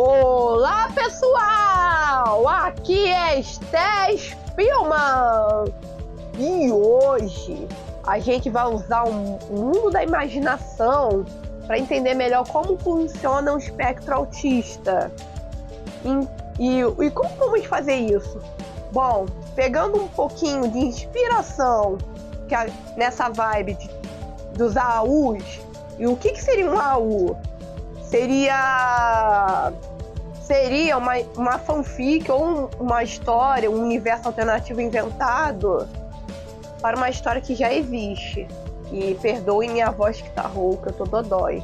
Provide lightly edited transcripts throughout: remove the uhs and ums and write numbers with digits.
Olá pessoal, aqui é Esté Spielmann e hoje a gente vai usar o mundo da imaginação para entender melhor como funciona o espectro autista. E como vamos fazer isso? Bom, pegando um pouquinho de inspiração nessa vibe dos AUs, e o que seria um AU? Seria uma fanfic ou uma história, um universo alternativo inventado para uma história que já existe. E perdoe minha voz que tá rouca, eu tô dodói.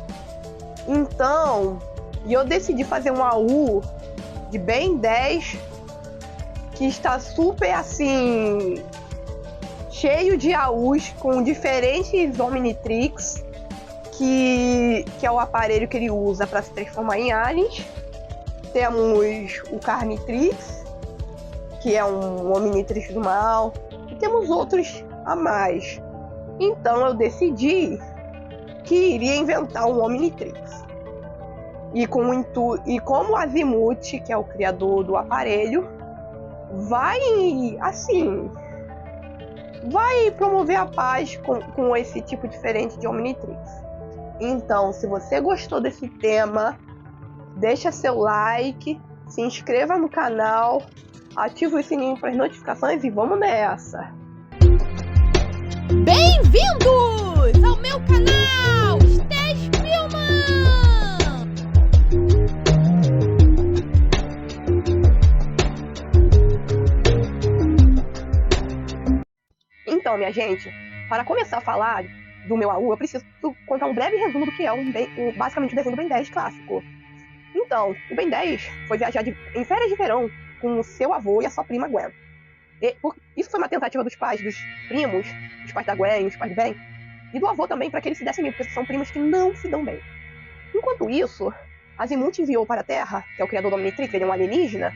Então, eu decidi fazer um AU de Ben 10 que está super assim, cheio de AUs com diferentes Omnitrix, que é o aparelho que ele usa para se transformar em aliens. Temos o Carnitrix, que é um Omnitrix do mal, e temos outros a mais. Então eu decidi que iria inventar um Omnitrix. E como o Azimuth, que é o criador do aparelho, vai promover a paz com esse tipo diferente de Omnitrix. Então, se você gostou desse tema, deixa seu like, se inscreva no canal, ativa o sininho para as notificações e vamos nessa! Bem-vindos ao meu canal, Esté Spielmann! Então, minha gente, para começar a falar do meu AU, eu preciso contar um breve resumo do que é basicamente o desenho do Ben 10 clássico. Então, o Ben 10 foi viajar em férias de verão com o seu avô e a sua prima Gwen. Isso foi uma tentativa dos pais dos primos, os pais da Gwen, os pais do Ben, e do avô também, para que eles se dessem bem, porque são primos que não se dão bem. Enquanto isso, Azimuth enviou para a Terra, que é o criador do Omnitrix, ele é um alienígena,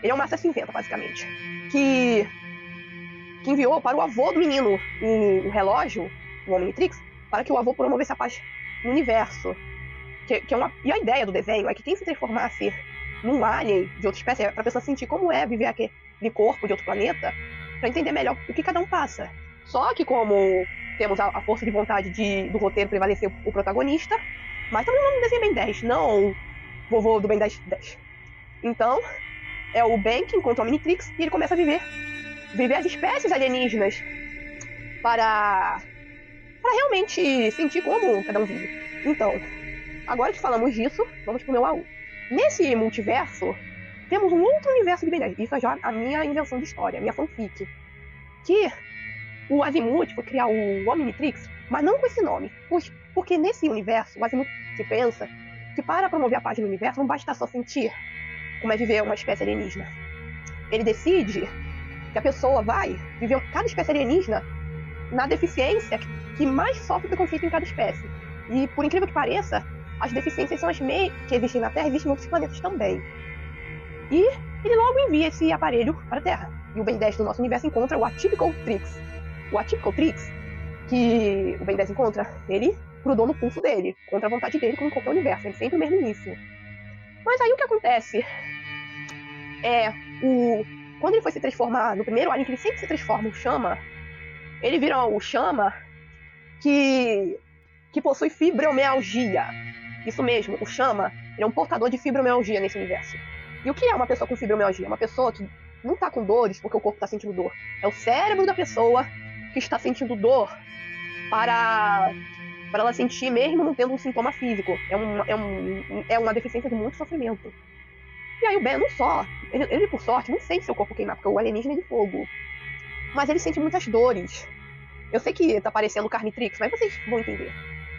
ele é uma massa cinzenta, basicamente, que enviou para o avô do menino um relógio, o Omnitrix, para que o avô promovesse a paz no universo. E a ideia do desenho é que quem se transformasse num alien de outra espécie é para a pessoa sentir como é viver aquele corpo de outro planeta, para entender melhor o que cada um passa. Só que como temos a força de vontade do roteiro prevalecer o protagonista, mas também não desenho Ben 10, não o vovô do Ben 10. Então, é o Ben que encontra o Omnitrix e ele começa a viver as espécies alienígenas para realmente sentir como cada um vive. Então, agora que falamos disso, vamos pro meu AU. Nesse multiverso, temos um outro universo de Ben 10. Isso é já a minha invenção de história, a minha fanfic. Que o Azimuth foi criar o Omnitrix, mas não com esse nome. Porque nesse universo, o Azimuth pensa que para promover a paz no universo, não basta só sentir como é viver uma espécie alienígena. Ele decide que a pessoa vai viver cada espécie alienígena na deficiência que mais sofre preconceito em cada espécie. E, por incrível que pareça, as deficiências são as que existem na Terra e existem em outros planetas também. E ele logo envia esse aparelho para a Terra. E o Ben 10 do nosso universo encontra o Atypical Trix. O Atypical Trix, que o Ben 10 encontra, ele grudou no pulso dele, contra a vontade dele, como em qualquer universo. Ele sempre mesmíssimo. Mas aí o que acontece é quando ele foi se transformar no primeiro alien, que ele sempre se transforma, o Chama, ele vira o Chama que possui fibromialgia. Isso mesmo, o Chama é um portador de fibromialgia nesse universo. E o que é uma pessoa com fibromialgia? Uma pessoa que não está com dores porque o corpo está sentindo dor. É o cérebro da pessoa que está sentindo dor para ela sentir mesmo não tendo um sintoma físico. É uma deficiência de muito sofrimento. E aí o Ben não só, ele por sorte não sente seu corpo queimar, porque o alienígena é de fogo. Mas ele sente muitas dores. Eu sei que tá parecendo Carnitrix, mas vocês vão entender.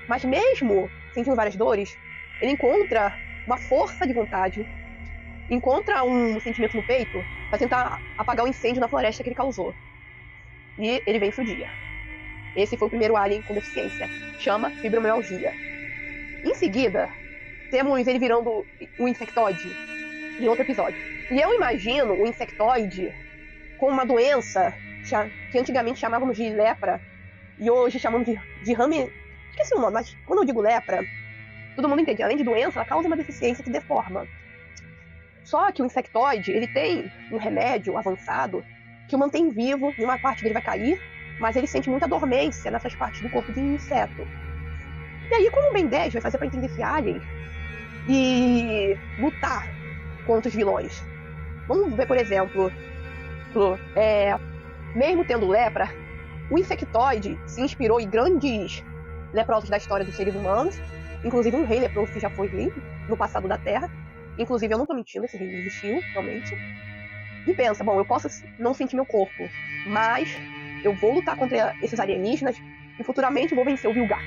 Mas mesmo sentindo várias dores, ele encontra uma força de vontade, encontra um sentimento no peito para tentar apagar o incêndio na floresta que ele causou. E ele vence o dia. Esse foi o primeiro alien com deficiência. Chama fibromialgia. Em seguida, temos ele virando um insectoide em outro episódio. E eu imagino o insectoide com uma doença que antigamente chamávamos de lepra e hoje chamamos de rame... Esqueci o nome, mas quando eu digo lepra, todo mundo entende. Além de doença, ela causa uma deficiência que deforma. Só que o insectoide, ele tem um remédio avançado que o mantém vivo, e uma parte dele vai cair, mas ele sente muita dormência nessas partes do corpo de inseto. E aí, como o Ben 10 vai fazer pra entender esse alien e lutar contra os vilões? Vamos ver, por exemplo, mesmo tendo lepra, o insectoide se inspirou em grandes leprosos da história dos seres humanos, inclusive um rei leproso que já foi rei no passado da Terra. Inclusive, eu não tô mentindo, esse rei existiu, realmente. E pensa, bom, eu posso não sentir meu corpo, mas eu vou lutar contra esses alienígenas e futuramente vou vencer o Vilgax.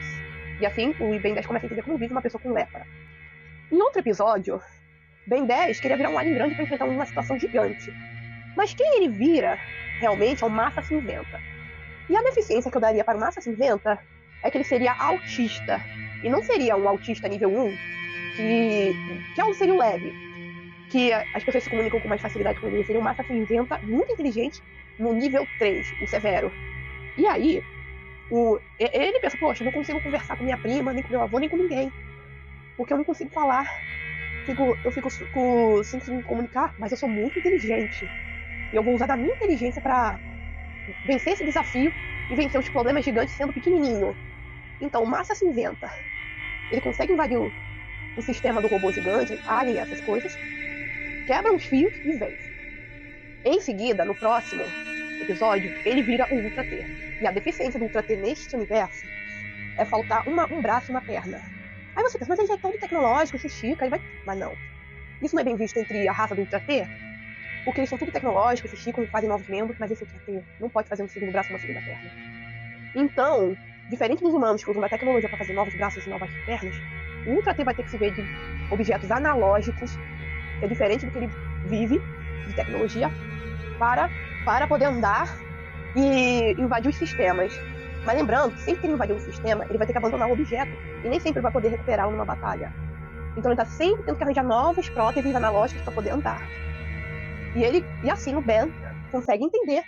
E assim, o Ben 10 começa a entender como vive uma pessoa com lepra. Em outro episódio, Ben 10 queria virar um alien grande para enfrentar uma situação gigante. Mas quem ele vira, realmente, é o Massa Cinzenta. E a deficiência que eu daria para o Massa Cinzenta é que ele seria autista. E não seria um autista nível 1, que seria o leve, que as pessoas se comunicam com mais facilidade com ele. Seria um Massa Cinzenta muito inteligente no nível 3, o severo. E aí, ele pensa, poxa, eu não consigo conversar com minha prima, nem com meu avô, nem com ninguém. Porque eu não consigo falar. Eu fico sem me comunicar, mas eu sou muito inteligente. E eu vou usar da minha inteligência para vencer esse desafio e vencer os problemas gigantes sendo pequenininho. Então, o Massa Cinzenta, ele consegue invadir o sistema do robô gigante, alien, essas coisas, quebra os fios e vence. Em seguida, no próximo episódio, ele vira o Ultra T. E a deficiência do Ultra T neste universo é faltar um braço e uma perna. Aí você pensa, mas ele já é todo tecnológico, se estica, ele vai... Mas não. Isso não é bem visto entre a raça do Ultra T, porque eles são tudo tecnológicos, se esticam, fazem novos membros, mas esse Ultra T não pode fazer um segundo braço e uma segunda perna. Então, diferente dos humanos que usam a tecnologia para fazer novos braços e novas pernas, o Ultra T vai ter que se ver de objetos analógicos, que é diferente do que ele vive de tecnologia, para poder andar e invadir os sistemas. Mas lembrando que sempre que ele invadir um sistema, ele vai ter que abandonar o objeto, e nem sempre vai poder recuperá-lo numa batalha. Então ele está sempre tendo que arranjar novas próteses analógicas para poder andar. E assim o Ben consegue entender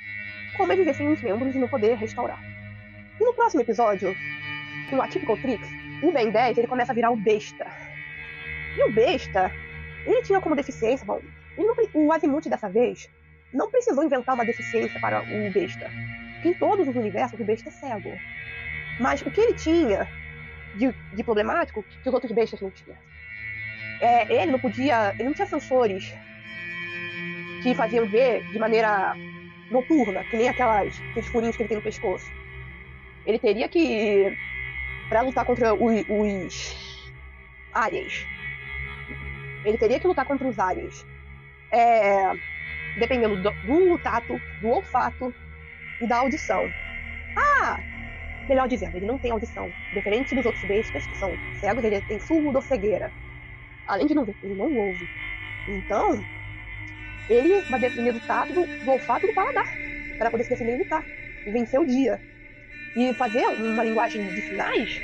como é viver sem os membros e não poder restaurar. E no próximo episódio, com o Atypical Tricks, o Ben 10 ele começa a virar o Besta. E o Besta, ele tinha como deficiência, bom, o Azimuth dessa vez não precisou inventar uma deficiência para o Besta. Porque em todos os universos o Besta é cego. Mas o que ele tinha de problemático que os outros bestas não tinham? Ele não tinha sensores que faziam ver de maneira noturna, que nem aqueles furinhos que ele tem no pescoço. Ele teria que, para lutar contra os aliens, ele teria que lutar contra os aliens, dependendo do tato, do olfato e da audição. Melhor dizendo, ele não tem audição. Diferente dos outros bestas, que são cegos, ele tem surdo-cegueira. Além de não ver, ele não ouve. Então, ele vai depender do tato, do olfato e do paladar, para poder se defender e lutar, e vencer o dia. E fazer uma linguagem de sinais,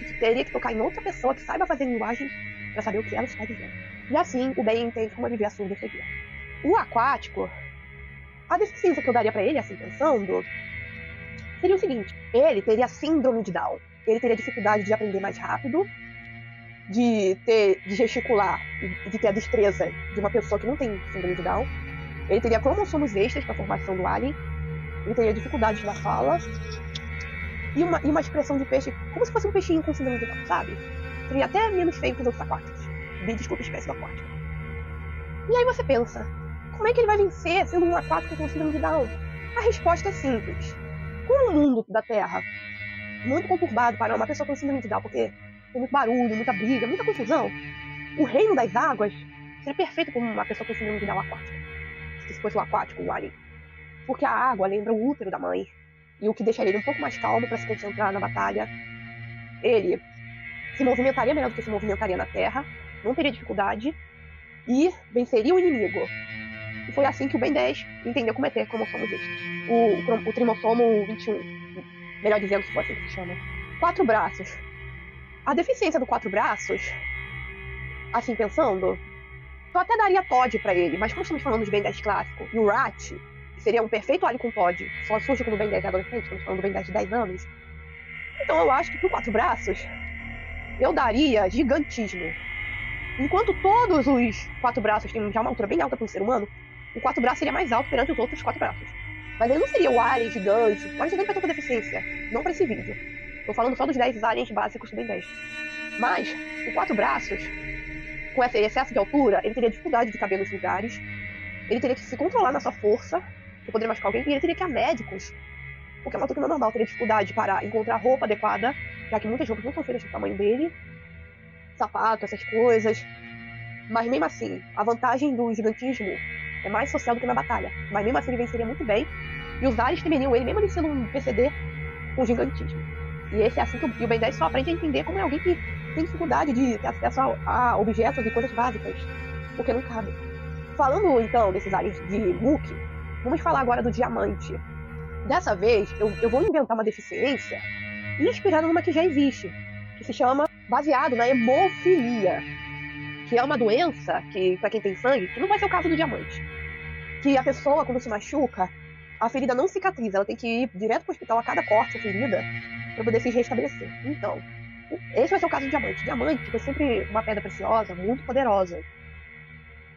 que teria que tocar em outra pessoa que saiba fazer linguagem para saber o que ela está dizendo. E assim, o Ben entende como viver a surdo-cegueira. O aquático, a deficiência que eu daria para ele, assim, pensando, seria o seguinte: ele teria síndrome de Down. Ele teria dificuldade de aprender mais rápido, de gesticular e de ter a destreza de uma pessoa que não tem síndrome de Down. Ele teria cromossomos extras para a formação do alien. Ele teria dificuldades na fala. E uma expressão de peixe, como se fosse um peixinho com síndrome de Down, sabe? Seria até menos feio que os outros aquáticos. Desculpa, espécie do aquático. E aí você pensa, como é que ele vai vencer sendo um aquático com síndrome de Down? A resposta é simples. Com o mundo da Terra muito conturbado para uma pessoa com síndrome de Down, porque tem muito barulho, muita briga, muita confusão, o reino das águas seria perfeito como uma pessoa com síndrome de Down aquática. Se fosse o aquático, o alien. Porque a água lembra o útero da mãe, e o que deixaria ele um pouco mais calmo para se concentrar na batalha. Ele se movimentaria melhor do que se movimentaria na Terra, não teria dificuldade, e venceria o inimigo. E foi assim que o Ben 10 entendeu como é ter cromossomos extras. O trimossomo 21, melhor dizendo, se for assim que se chama. 4 braços. A deficiência do 4 braços, assim pensando, eu até daria Todd pra ele, mas como estamos falando de Ben 10 clássico, e o Rat, que seria um perfeito alien com Todd, só surge quando o Ben 10 é adolescente, estamos falando do Ben 10 de 10 anos, então eu acho que pro 4 braços, eu daria gigantismo. Enquanto todos os 4 braços têm já uma altura bem alta para um ser humano, o 4 braços seria mais alto perante os outros 4 braços. Mas ele não seria o alien gigante. O alien gigante vai ter outra deficiência. Não para esse vídeo. Tô falando só dos 10 aliens básicos do Ben 10. Mas, o 4 braços, com esse excesso de altura, ele teria dificuldade de caber nos lugares. Ele teria que se controlar na sua força, para poder machucar alguém. E ele teria que ir a médicos, porque é uma altura não normal. Teria dificuldade para encontrar roupa adequada, já que muitas roupas não são feitas do tamanho dele. Sapato, essas coisas. Mas mesmo assim, a vantagem do gigantismo é mais social do que na batalha. Mas mesmo assim ele venceria muito bem. E os aliens temeriam ele, mesmo ele sendo um PCD, com gigantismo. E esse é assim que o Ben 10 só aprende a entender como é alguém que tem dificuldade de ter acesso a objetos e coisas básicas, porque não cabe. Falando então desses aliens de Luke, vamos falar agora do diamante. Dessa vez, eu vou inventar uma deficiência inspirada numa que já existe, que se chama baseado na hemofilia, que é uma doença que, para quem tem sangue, que não vai ser o caso do diamante. Que a pessoa, quando se machuca, a ferida não cicatriza, ela tem que ir direto para o hospital a cada corte ou ferida para poder se restabelecer. Então, esse vai ser o caso do diamante. Diamante foi sempre uma pedra preciosa, muito poderosa,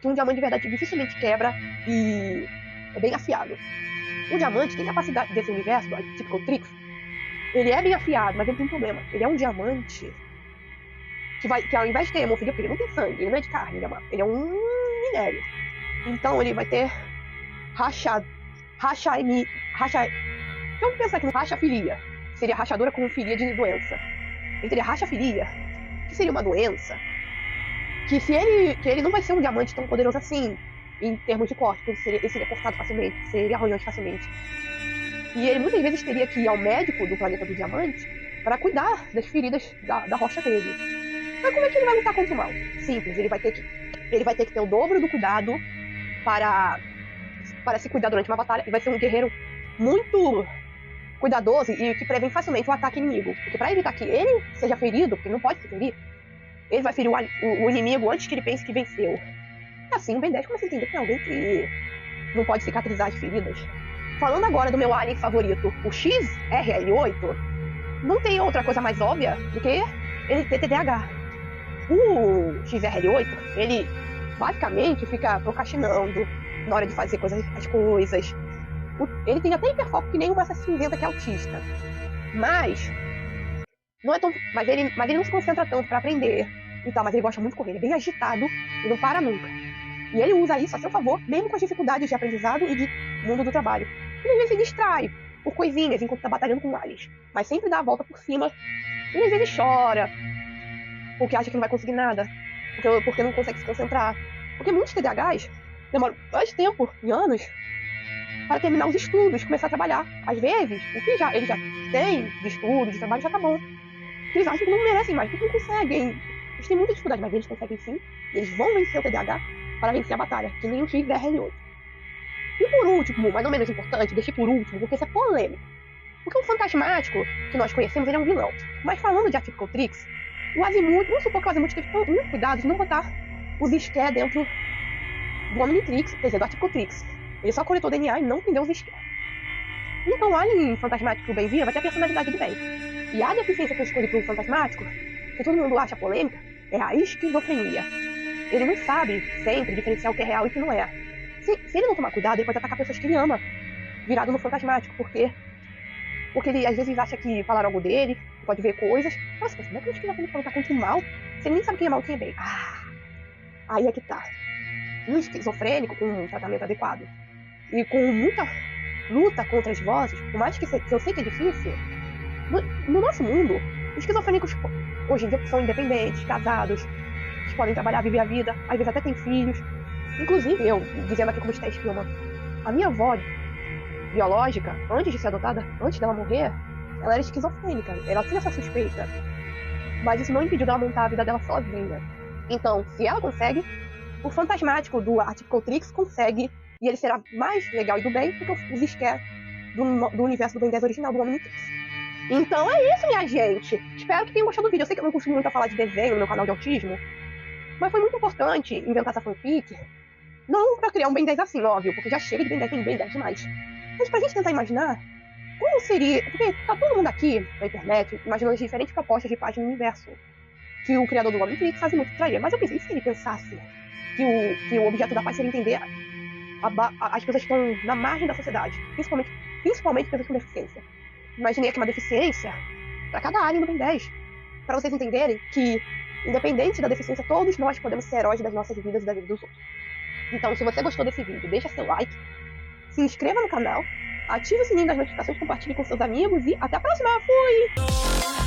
que um diamante de verdade dificilmente quebra e é bem afiado. O diamante tem capacidade desse universo, a Typical Trix, ele é bem afiado, mas ele tem um problema. Ele é um diamante que ao invés de ter hemofilia, porque ele não tem sangue, ele não é de carne, ele é um minério. Então ele vai ter vamos pensar aqui no rachafilia, que seria rachadura com filia de doença. Ele teria rachafilia, que seria uma doença que ele não vai ser um diamante tão poderoso assim, em termos de corte, porque ele seria cortado facilmente, seria arranhante facilmente. E ele muitas vezes teria que ir ao médico do planeta do diamante para cuidar das feridas da rocha dele. Mas como é que ele vai lutar contra o mal? Simples, ele vai ter que ter o dobro do cuidado para se cuidar durante uma batalha. Ele vai ser um guerreiro muito cuidadoso e que prevém facilmente o ataque inimigo. Porque para evitar que ele seja ferido, porque ele não pode se ferir, ele vai ferir o inimigo antes que ele pense que venceu. E assim o Ben 10 começa a entender que tem alguém que não pode cicatrizar as feridas. Falando agora do meu alien favorito, o XRL8, não tem outra coisa mais óbvia do que ele ter TDAH. O XRL8, ele basicamente fica procrastinando na hora de fazer as coisas. Ele tem até hiperfoco que nem uma cinzenta que é autista. Mas não é tão. Mas ele não se concentra tanto para aprender. Então, mas ele gosta muito de correr, ele é bem agitado e não para nunca. E ele usa isso a seu favor, mesmo com as dificuldades de aprendizado e de mundo do trabalho. Ele às vezes se distrai por coisinhas enquanto está batalhando com aliens, mas sempre dá a volta por cima. E às vezes chora, porque acha que não vai conseguir nada, porque não consegue se concentrar. Porque muitos TDAHs demoram mais tempo, e anos, para terminar os estudos, começar a trabalhar. Às vezes, o que ele já tem de estudo, de trabalho, já tá bom. Porque eles acham que não merecem mais, porque não conseguem. Eles têm muita dificuldade, mas eles conseguem sim. E eles vão vencer o TDAH para vencer a batalha, que nem o XRL8. E por último, mais ou menos importante, deixei por último, porque isso é polêmico. Porque o Fantasmático, que nós conhecemos, ele é um vilão. Mas falando de Atypical Trix, o Azimuth, vamos supor que o Azimuth teve muito cuidado de não botar os Ské dentro do Omnitrix, quer dizer, do Atypical Trix. Ele só coletou DNA e não prendeu os Ské. Então o Alien Fantasmático que o Ben vira vai ter a personalidade do bem. E a deficiência que eu escolhi pro Fantasmático, que todo mundo acha polêmica, é a esquizofrenia. Ele não sabe sempre diferenciar o que é real e o que não é. Se ele não tomar cuidado, ele pode atacar pessoas que ele ama, virado no Fantasmático, porque ele às vezes acha que falaram algo dele, pode ver coisas. Nossa, mas como é que um esquizofrênico pode lutar contra o mal? Se ele nem sabe quem é mal e quem é bem. Aí é que tá. Um esquizofrênico com um tratamento adequado e com muita luta contra as vozes, por mais que eu sei que é difícil, no nosso mundo, os esquizofrênicos hoje em dia são independentes, casados, que podem trabalhar, viver a vida, às vezes até têm filhos. Inclusive, eu, dizendo aqui como está Spielman, a minha avó biológica, antes de ser adotada, antes dela morrer, ela era esquizofrênica, ela tinha essa suspeita. Mas isso não impediu dela montar a vida dela sozinha. Então, se ela consegue, o Fantasmático do Atypical Trix consegue, e ele será mais legal e do bem do que os Ské do universo do Ben 10 original, do Omnitrix. Então é isso, minha gente. Espero que tenham gostado do vídeo. Eu sei que eu não costumo muito falar de desenho no meu canal de autismo, mas foi muito importante inventar essa fanfic. Não pra criar um Ben 10 assim, óbvio, porque já chega de Ben 10, tem Ben 10 demais. Mas pra gente tentar imaginar como seria... Porque tá todo mundo aqui na internet imaginando as diferentes propostas de página no universo. que o criador do homem queria que fazia muito traía. Mas eu pensei, e se ele pensasse que o objeto da paz seria entender as pessoas que estão na margem da sociedade, principalmente pessoas com deficiência. Imaginei aqui uma deficiência para cada área do Ben 10, para vocês entenderem que, independente da deficiência, todos nós podemos ser heróis das nossas vidas e da vida dos outros. Então, se você gostou desse vídeo, deixa seu like, se inscreva no canal, ative o sininho das notificações, compartilhe com seus amigos e até a próxima! Fui!